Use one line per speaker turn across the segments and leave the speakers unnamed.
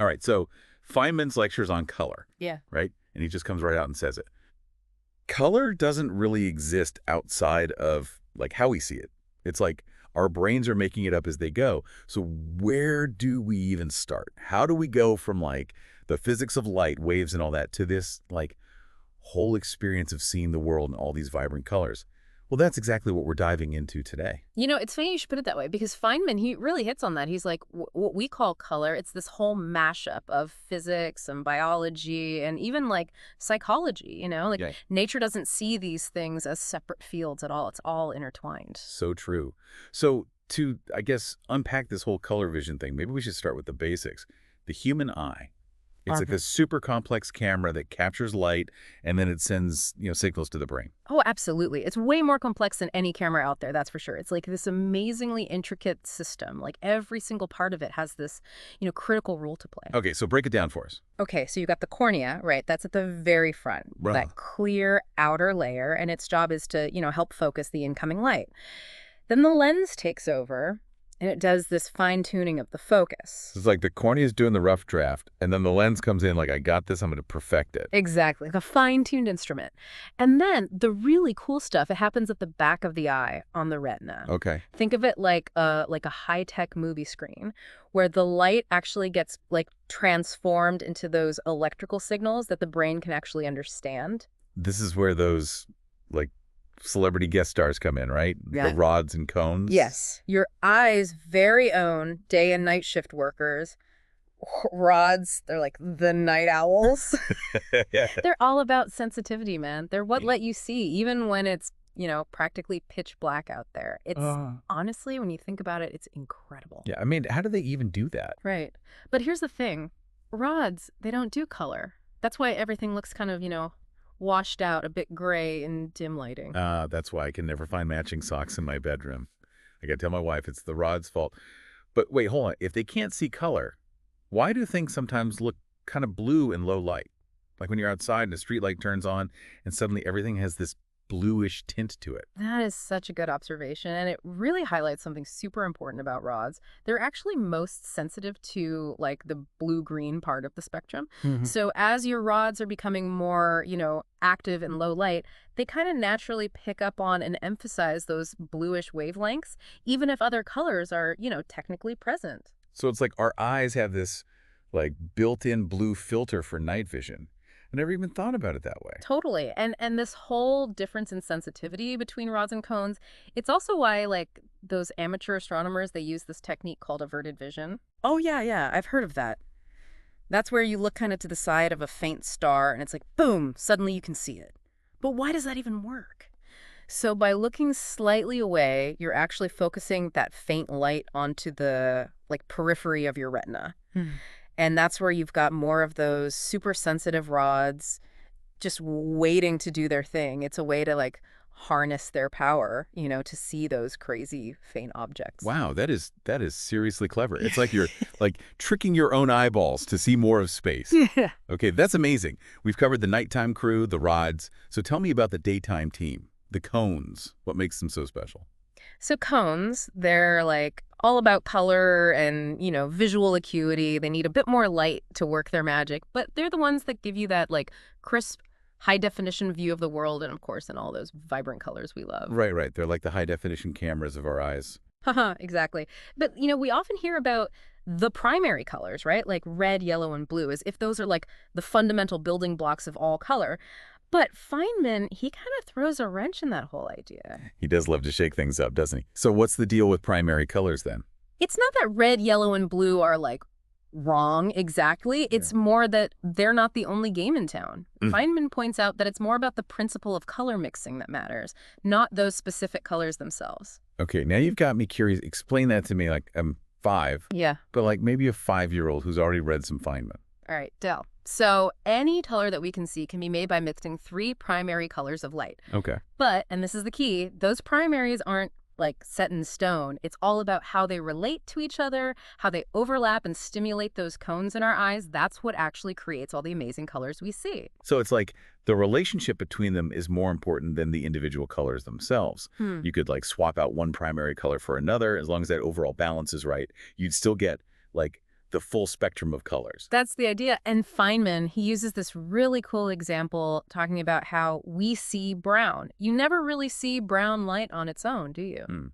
All right, so Feynman's lectures on color,
Yeah.
right? And he just comes right out and says it. Color doesn't really exist outside of like how we see it. It's like our brains are making it up as they go. So where do we even start? How do we go from like the physics of light, waves and all that to this like whole experience of seeing the world in all these vibrant colors? Well, that's exactly what we're diving into today.
You know, it's funny you should put it that way because Feynman, he really hits on that. He's like, what we call color, it's this whole mashup of physics and biology and even like psychology, like
Yeah.
nature doesn't see these things as separate fields at all. It's all intertwined.
So true. So to, I guess, unpack this whole color vision thing, maybe we should start with the basics. The human eye. It's like this super complex camera that captures light and then it sends, signals to the brain.
Oh, absolutely. It's way more complex than any camera out there, that's for sure. It's like this amazingly intricate system. Like every single part of it has this, critical role to play.
Okay, so break it down for us.
Okay, so you got the cornea, right? That's at the very front,
Right.
that clear outer layer, and its job is to, help focus the incoming light. Then the lens takes over, and it does this fine-tuning of the focus.
It's like the cornea is doing the rough draft, and then the lens comes in like, I got this, I'm going to perfect it.
Exactly, the fine-tuned instrument. And then the really cool stuff, it happens at the back of the eye on the retina.
Okay.
Think of it like a high-tech movie screen where the light actually gets like transformed into those electrical signals that the brain can actually understand.
This is where those, like, celebrity guest stars come in, right?
Yeah.
The rods and cones.
Yes. Your eye's very own day and night shift workers. Rods, they're like the night owls.
Yeah.
They're all about sensitivity, man. They're what let you see, even when it's, practically pitch black out there. It's honestly, when you think about it, it's incredible.
Yeah, I mean, how do they even do that?
Right. But here's the thing. Rods, they don't do color. That's why everything looks kind of, washed out, a bit gray in dim lighting.
That's why I can never find matching socks in my bedroom. I gotta tell my wife it's the rod's fault. But wait, hold on. If they can't see color, why do things sometimes look kind of blue in low light? Like when you're outside and a street light turns on and suddenly everything has this bluish tint to it.
That is such a good observation, and it really highlights something super important about rods. They're actually most sensitive to like the blue-green part of the spectrum. So as your rods are becoming more, active in low light, they kind of naturally pick up on and emphasize those bluish wavelengths, even if other colors are, technically present.
So it's like our eyes have this like built-in blue filter for night vision. I never even thought about it that way.
Totally. And this whole difference in sensitivity between rods and cones, it's also why like those amateur astronomers, they use this technique called averted vision. Oh, yeah. I've heard of that. That's where you look kind of to the side of a faint star and it's like, boom, suddenly you can see it. But why does that even work? So by looking slightly away, you're actually focusing that faint light onto the like periphery of your retina. And that's where you've got more of those super sensitive rods just waiting to do their thing. It's a way to like harness their power, to see those crazy faint objects.
Wow, that is seriously clever. It's like you're like tricking your own eyeballs to see more of space.
Yeah.
Okay, that's amazing. We've covered the nighttime crew, the rods. So tell me about the daytime team, the cones. What makes them so special?
So cones, they're like all about color and, visual acuity. They need a bit more light to work their magic, but they're the ones that give you that like crisp, high definition view of the world and of course in all those vibrant colors we love.
Right. They're like the high definition cameras of our eyes.
Haha, exactly. But, we often hear about the primary colors, right? Like red, yellow, and blue, as if those are like the fundamental building blocks of all color. But Feynman, he kind of throws a wrench in that whole idea.
He does love to shake things up, doesn't he? So what's the deal with primary colors then?
It's not that red, yellow, and blue are like wrong exactly. It's more that they're not the only game in town. Feynman points out that it's more about the principle of color mixing that matters, not those specific colors themselves.
Okay, now you've got me curious. Explain that to me. Like, I'm 5.
Yeah.
But like maybe a 5-year-old who's already read some Feynman.
All right, Del. So any color that we can see can be made by mixing 3 primary colors of light.
Okay.
But, and this is the key, those primaries aren't like set in stone. It's all about how they relate to each other, how they overlap and stimulate those cones in our eyes. That's what actually creates all the amazing colors we see.
So it's like the relationship between them is more important than the individual colors themselves. You could like swap out one primary color for another. As long as that overall balance is right, you'd still get like the full spectrum of colors.
That's the idea. And Feynman, he uses this really cool example talking about how we see brown. You never really see brown light on its own, do you?
Hmm.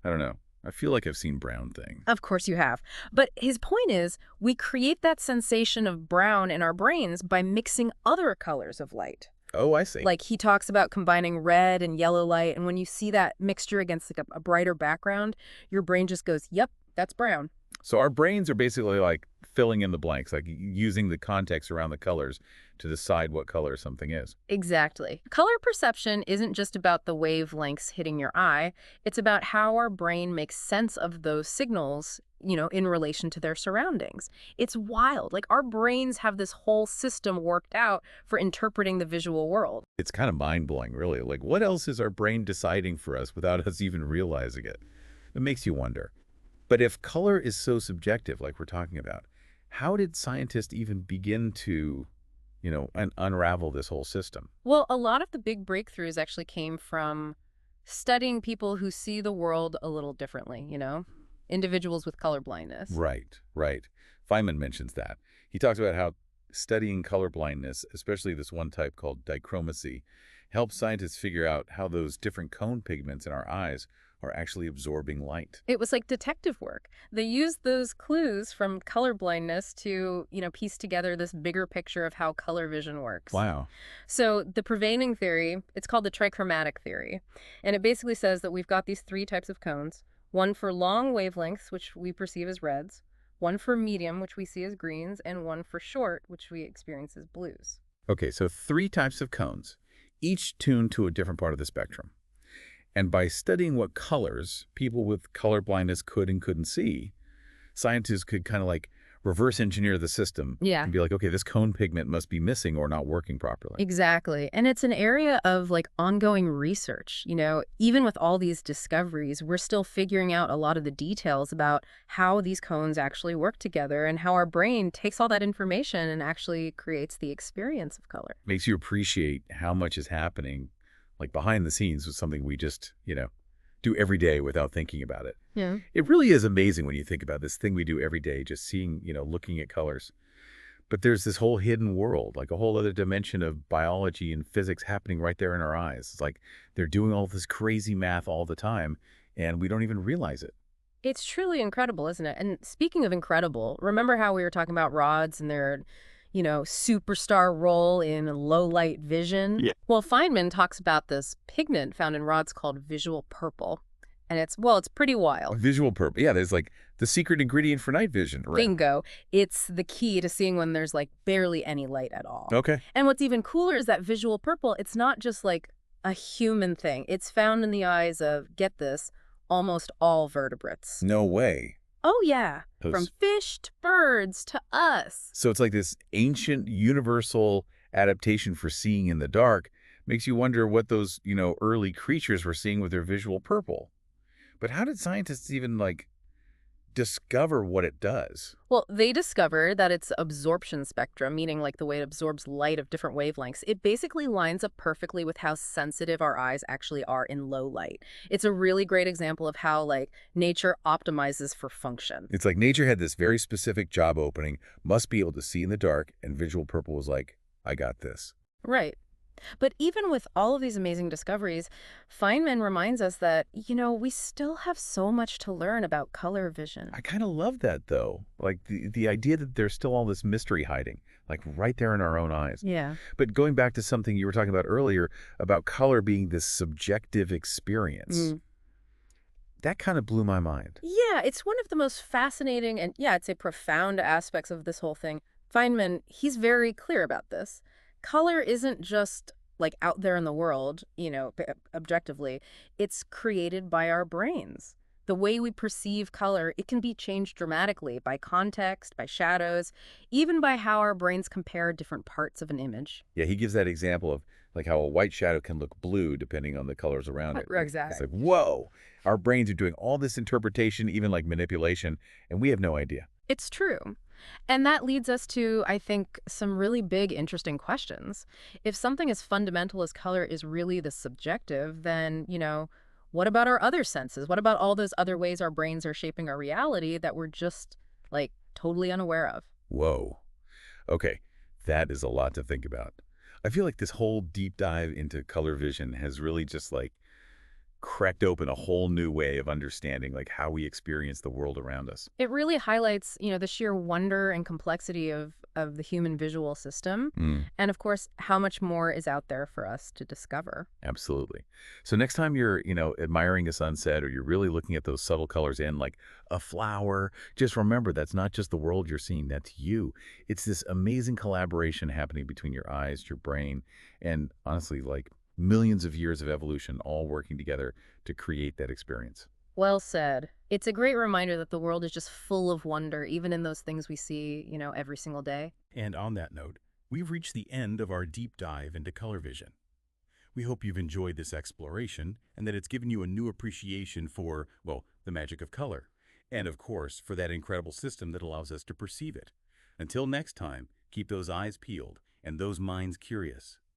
I don't know. I feel like I've seen brown things.
Of course you have. But his point is, we create that sensation of brown in our brains by mixing other colors of light.
Oh, I see.
Like he talks about combining red and yellow light, and when you see that mixture against like a brighter background, your brain just goes, yep, that's brown.
So our brains are basically like filling in the blanks, like using the context around the colors to decide what color something is.
Exactly. Color perception isn't just about the wavelengths hitting your eye. It's about how our brain makes sense of those signals, in relation to their surroundings. It's wild. Like our brains have this whole system worked out for interpreting the visual world.
It's kind of mind-blowing, really. Like, what else is our brain deciding for us without us even realizing it? It makes you wonder. But if color is so subjective, like we're talking about, how did scientists even begin to, unravel this whole system?
Well, a lot of the big breakthroughs actually came from studying people who see the world a little differently. Individuals with color blindness.
Right, right. Feynman mentions that. He talks about how studying color blindness, especially this one type called dichromacy, helps scientists figure out how those different cone pigments in our eyes are actually absorbing light.
It was like detective work. They used those clues from color blindness to, piece together this bigger picture of how color vision works.
Wow.
So the prevailing theory, it's called the trichromatic theory. And it basically says that we've got these three types of cones. One for long wavelengths, which we perceive as reds. One for medium, which we see as greens. And one for short, which we experience as blues.
Okay, so three types of cones, each tuned to a different part of the spectrum. And by studying what colors people with color blindness could and couldn't see, scientists could kind of like reverse engineer the system
Yeah.
and be like, okay, this cone pigment must be missing or not working properly.
Exactly. And it's an area of like ongoing research. Even with all these discoveries, we're still figuring out a lot of the details about how these cones actually work together and how our brain takes all that information and actually creates the experience of color.
Makes you appreciate how much is happening like behind the scenes with something we just, do every day without thinking about it.
Yeah.
It really is amazing when you think about this thing we do every day, just seeing, looking at colors. But there's this whole hidden world, like a whole other dimension of biology and physics happening right there in our eyes. It's like they're doing all this crazy math all the time, and we don't even realize it.
It's truly incredible, isn't it? And speaking of incredible, remember how we were talking about rods and their superstar role in low light vision?
Yeah.
Well, Feynman talks about this pigment found in rods called visual purple. And it's pretty wild.
Visual purpose. Yeah, there's like the secret ingredient for night vision. Right.
Bingo. It's the key to seeing when there's like barely any light at all.
Okay.
And what's even cooler is that visual purple, it's not just like a human thing. It's found in the eyes of, get this, almost all vertebrates.
No way.
Oh, yeah. From
Those-
fish to birds to us.
So it's like this ancient universal adaptation for seeing in the dark. Makes you wonder what those, early creatures were seeing with their visual purple. But how did scientists even, discover what it does?
Well, they discovered that its absorption spectrum, meaning like the way it absorbs light of different wavelengths, it basically lines up perfectly with how sensitive our eyes actually are in low light. It's a really great example of how nature optimizes for function.
It's like nature had this very specific job opening, must be able to see in the dark, and visual purple was like, I got this.
Right. But even with all of these amazing discoveries, Feynman reminds us that, we still have so much to learn about color vision.
I kind of love that, though. Like the idea that there's still all this mystery hiding, like right there in our own eyes.
Yeah.
But going back to something you were talking about earlier, about color being this subjective experience, that kind of blew my mind.
Yeah, it's one of the most fascinating and, yeah, I'd say profound aspects of this whole thing. Feynman, he's very clear about this. Color isn't just out there in the world, objectively. It's created by our brains. The way we perceive color, it can be changed dramatically by context, by shadows, even by how our brains compare different parts of an image.
Yeah, he gives that example of how a white shadow can look blue depending on the colors around it.
Exactly.
It's like, whoa, our brains are doing all this interpretation, even manipulation, and we have no idea.
It's true. And that leads us to, I think, some really big, interesting questions. If something as fundamental as color is really the subjective, then, what about our other senses? What about all those other ways our brains are shaping our reality that we're just, totally unaware of.
Whoa. Okay, that is a lot to think about. I feel like this whole deep dive into color vision has really just like cracked open a whole new way of understanding like how we experience the world around us.
It really highlights, the sheer wonder and complexity of the human visual system,
Mm,
and of course, how much more is out there for us to discover.
absolutely. So next time you're, admiring a sunset or you're really looking at those subtle colors in like a flower, just remember that's not just the world you're seeing, that's you. It's this amazing collaboration happening between your eyes, your brain, and honestly, like millions of years of evolution all working together to create that experience.
Well said. It's a great reminder that the world is just full of wonder, even in those things we see, every single day.
And on that note, we've reached the end of our deep dive into color vision. We hope you've enjoyed this exploration and that it's given you a new appreciation for, well, the magic of color. And of course, for that incredible system that allows us to perceive it. Until next time, keep those eyes peeled and those minds curious.